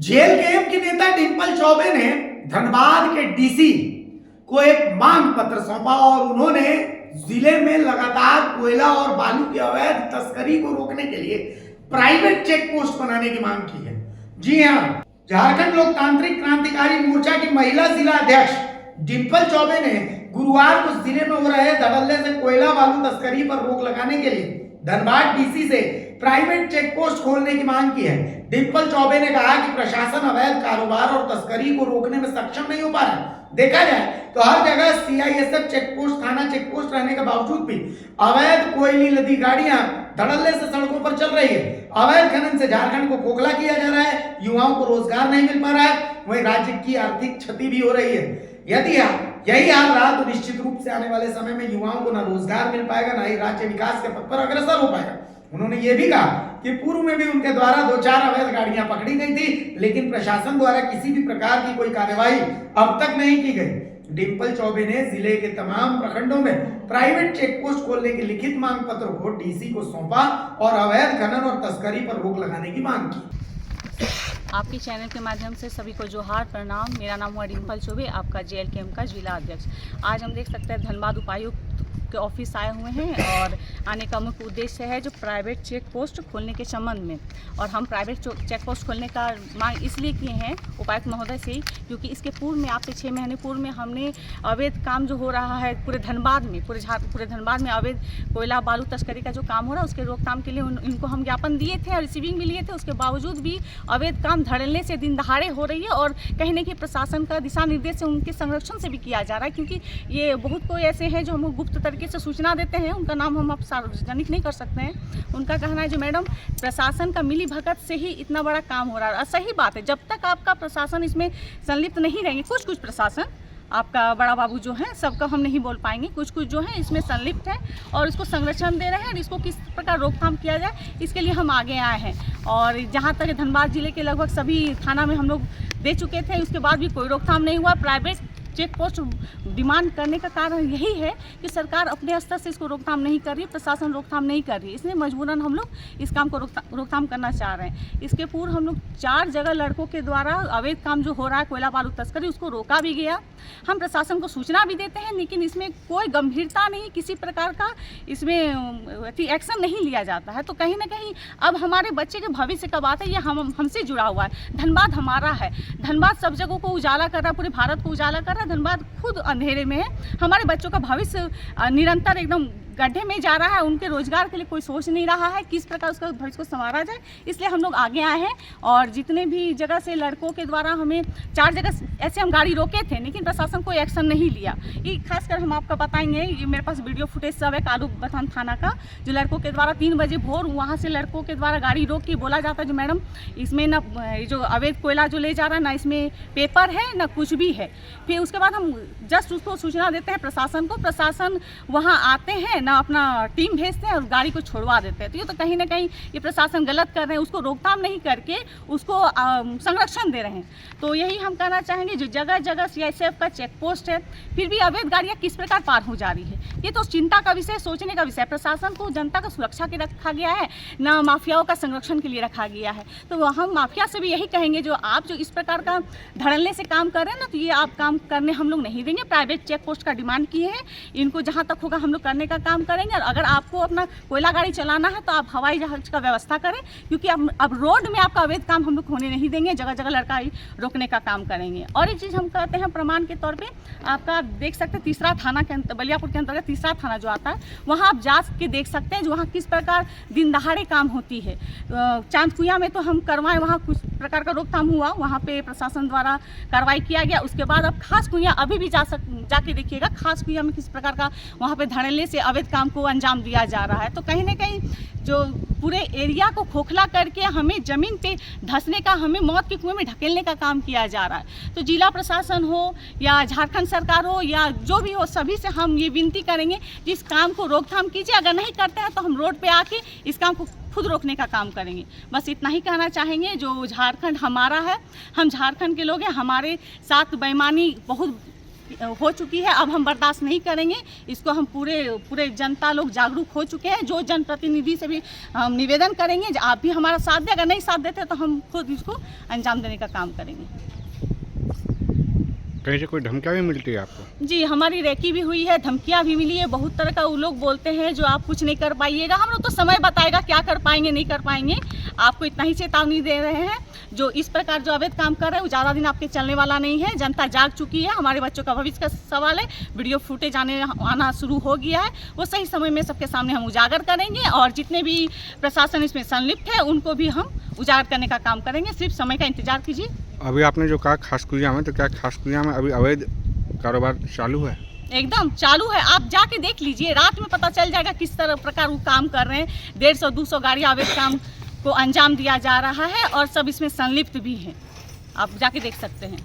JLKM की नेता डिंपल चौबे ने धनबाद के डीसी को एक मांग पत्र सौंपा और उन्होंने जिले में लगातार कोयला और बालू की अवैध तस्करी को रोकने के लिए प्राइवेट चेक पोस्ट बनाने की मांग की है। जी हां, झारखंड लोकतांत्रिक क्रांतिकारी मोर्चा की महिला जिला अध्यक्ष डिंपल चौबे ने गुरुवार को जिले में हो रहे धड़ल्ले से कोयला बालू तस्करी पर रोक लगाने के लिए धनबाद डीसी से प्राइवेट चेक पोस्ट खोलने की मांग की है। डिंपल चौबे ने कहा कि प्रशासन अवैध कारोबार और तस्करी को रोकने में सक्षम नहीं हो पा रहा है। देखा जाए तो हर जगह सीआईएसएफ चेक पोस्ट, थाना चेक पोस्ट रहने के बावजूद भी अवैध कोयली लदी गाड़ियां धड़ल्ले से सड़कों पर चल रही है। अवैध खनन से झारखंड को खोखला किया जा रहा है, युवाओं को रोजगार नहीं मिल पा रहा है, वहीं राज्य की आर्थिक क्षति भी हो रही है। यदि यही हाल रहा तो निश्चित रूप से आने वाले समय में युवाओं को ना रोजगार मिल पाएगा, ना ही राज्य विकास के पथ पर अग्रसर हो पाएगा। उन्होंने ये भी कहा कि पूर्व में भी उनके द्वारा 2-4 अवैध गाड़ियां पकड़ी गई थी, लेकिन प्रशासन द्वारा किसी भी प्रकार की कोई कार्यवाही अब तक नहीं की गई। डिंपल चौबे ने जिले के तमाम प्रखंडों में प्राइवेट चेक पोस्ट खोलने के लिखित मांग पत्र को डीसी को सौंपा और अवैध खनन और तस्करी पर रोक लगाने की मांग की। आपके चैनल के माध्यम से सभी को जोहार प्रणाम। मेरा नाम हुआ डिंपल चौबे, आपका जेएलकेएम का जिला अध्यक्ष। आज हम देख सकते हैं धनबाद उपायुक्त के ऑफिस आए हुए हैं और आने का मुख्य उद्देश्य है जो प्राइवेट चेक पोस्ट खोलने के संबंध में। और हम प्राइवेट चेक पोस्ट खोलने का मांग इसलिए किए हैं उपायुक्त महोदय से, क्योंकि इसके पूर्व में आपसे 6 महीने पूर्व में हमने अवैध काम जो हो रहा है पूरे धनबाद में, पूरे धनबाद में अवैध कोयला बालू तस्करी का जो काम हो रहा है उसके रोकथाम के लिए इनको हम ज्ञापन दिए थे और रिसीविंग भी लिए थे। उसके बावजूद भी अवैध काम धड़ल्ले से दिन दहाड़े हो रही है और कहीं न कहीं प्रशासन का दिशा निर्देश से उनके संरक्षण से भी किया जा रहा है, क्योंकि ये बहुत कोई ऐसे हैं जो हम गुप्त तरीके से सूचना देते हैं, उनका नाम हम अब सार्वजनिक नहीं कर सकते हैं। उनका कहना है जो मैडम प्रशासन का मिली भगत से ही इतना बड़ा काम हो रहा है। सही बात है, जब तक आपका प्रशासन इसमें संलिप्त नहीं रहेंगे, कुछ प्रशासन आपका बड़ा बाबू जो है सबका हम नहीं बोल पाएंगे, कुछ जो है इसमें संलिप्त है और इसको संरक्षण दे रहे हैं और इसको किस प्रकार रोकथाम किया जाए इसके लिए हम आगे आए हैं। और जहाँ तक धनबाद जिले के लगभग सभी थाना में हम लोग दे चुके थे, उसके बाद भी कोई रोकथाम नहीं हुआ। प्राइवेट चेक पोस्ट डिमांड करने का कारण यही है कि सरकार अपने स्तर से इसको रोकथाम नहीं कर रही, प्रशासन रोकथाम नहीं कर रही, इसलिए मजबूरन हम लोग इस काम को रोकथाम करना चाह रहे हैं। इसके पूर्व हम लोग 4 जगह लड़कों के द्वारा अवैध काम जो हो रहा है कोयला बालू तस्करी उसको रोका भी गया। हम प्रशासन को सूचना भी देते हैं, लेकिन इसमें कोई गंभीरता नहीं, किसी प्रकार का इसमें एक्शन नहीं लिया जाता है। तो कहीं ना कहीं अब हमारे बच्चे के भविष्य का बात है, ये हमसे जुड़ा हुआ है। धनबाद हमारा है, धनबाद सब जगहों को उजाला कर रहा है, पूरे भारत को उजाला कर रहा है। धनबाद खुद अंधेरे में है, हमारे बच्चों का भविष्य निरंतर एकदम गड्ढे में जा रहा है। उनके रोजगार के लिए कोई सोच नहीं रहा है किस प्रकार उसका भविष्य को संवारा जाए, इसलिए हम लोग आगे आए हैं। और जितने भी जगह से लड़कों के द्वारा हमें 4 जगह ऐसे हम गाड़ी रोके थे, लेकिन प्रशासन कोई एक्शन नहीं लिया। ये खासकर हम आपको बताएंगे, ये मेरे पास वीडियो फुटेज सब है कालू बथान थाना का, जो लड़कों के द्वारा 3 बजे भोर वहाँ से लड़कों के द्वारा गाड़ी रोक के बोला जाता है जो मैडम इसमें ना जो अवैध कोयला जो ले जा रहा है ना इसमें पेपर है ना कुछ भी है। फिर उसके बाद हम जस्ट उसको सूचना देते हैं प्रशासन को, प्रशासन वहाँ आते हैं ना अपना टीम भेजते हैं और गाड़ी को छोड़वा देते हैं। तो ये तो कहीं ना कहीं ये प्रशासन गलत कर रहे हैं, उसको रोकथाम नहीं करके उसको संरक्षण दे रहे हैं। तो यही हम कहना चाहेंगे, जो जगह जगह सीआईएसएफ का चेक पोस्ट है फिर भी अवैध गाड़ियाँ किस प्रकार पार हो जा रही है, ये तो चिंता का विषय, सोचने का विषय। प्रशासन को जनता का सुरक्षा के रखा गया है, ना माफियाओं का संरक्षण के लिए रखा गया है। तो हम माफिया से भी यही कहेंगे, जो आप जो इस प्रकार का धड़ल्ले से काम कर रहे हैं ना, तो ये आप काम करने हम लोग नहीं देंगे। प्राइवेट चेक पोस्ट का डिमांड किए हैं, इनको जहाँ तक होगा हम लोग करने का काम करेंगे। और अगर आपको अपना कोयला गाड़ी चलाना है तो आप हवाई जहाज का व्यवस्था करें, क्योंकि अब रोड में आपका अवैध काम हम लोग होने नहीं देंगे, जगह जगह लड़काई रोकने का काम करेंगे। और एक चीज़ हम कहते हैं प्रमाण के तौर पे, आपका देख सकते हैं तीसरा थाना के बलियापुर के अंतर्गत तीसरा थाना जो आता है, वहाँ आप जा के देख सकते हैं जो वहाँ किस प्रकार दिन दहाड़े काम होती है। चांदकुइया में तो हम करवाएं, वहाँ कुछ प्रकार का रोकथाम हुआ, वहाँ पे प्रशासन द्वारा कार्रवाई किया गया। उसके बाद अब खास कुइया अभी भी जाके देखिएगा, खास कुइया में किस प्रकार का वहाँ पे धड़ल्ले से अवैध काम को अंजाम दिया जा रहा है। तो कहीं ना कहीं जो पूरे एरिया को खोखला करके हमें ज़मीन पे धंसने का, हमें मौत के कुएं में ढकेलने का काम किया जा रहा है। तो जिला प्रशासन हो या झारखंड सरकार हो या जो भी हो, सभी से हम ये विनती करेंगे जिस काम को रोकथाम कीजिए। अगर नहीं करते हैं तो हम रोड पे आके इस काम को खुद रोकने का काम करेंगे। बस इतना ही कहना चाहेंगे, जो झारखंड हमारा है, हम झारखंड के लोग हैं, हमारे साथ बेईमानी बहुत हो चुकी है। अब हम बर्दाश्त नहीं करेंगे इसको। हम पूरे जनता लोग जागरूक हो चुके हैं। जो जनप्रतिनिधि से भी हम निवेदन करेंगे आप भी हमारा साथ दें। अगर नहीं साथ देते तो हम खुद इसको अंजाम देने का काम करेंगे। कहीं से कोई धमकियाँ भी मिलती है आपको? जी, हमारी रेकी भी हुई है, धमकियाँ भी मिली है। बहुत तरह का वो लोग बोलते हैं जो आप कुछ नहीं कर पाइएगा। हम लोग तो समय बताएगा क्या कर पाएंगे नहीं कर पाएंगे। आपको इतना ही चेतावनी दे रहे हैं। जो इस प्रकार जो अवैध काम कर रहे हैं वो ज़्यादा दिन आपके चलने वाला नहीं है। जनता जाग चुकी है। हमारे बच्चों का भविष्य का सवाल है। वीडियो फुटेज आना शुरू हो गया है। वो सही समय में सबके सामने हम उजागर करेंगे और जितने भी प्रशासन इसमें संलिप्त है उनको भी हम उजागर करने का काम करेंगे। सिर्फ समय का इंतजार कीजिए। अभी आपने जो कहा खासकुरिया में, तो क्या खासकुरिया में अभी अवैध कारोबार चालू है? एकदम चालू है। आप जाके देख लीजिए, रात में पता चल जाएगा किस तरह प्रकार वो काम कर रहे हैं। 150-200 गाड़ी अवैध काम को अंजाम दिया जा रहा है और सब इसमें संलिप्त भी हैं। आप जाके देख सकते हैं।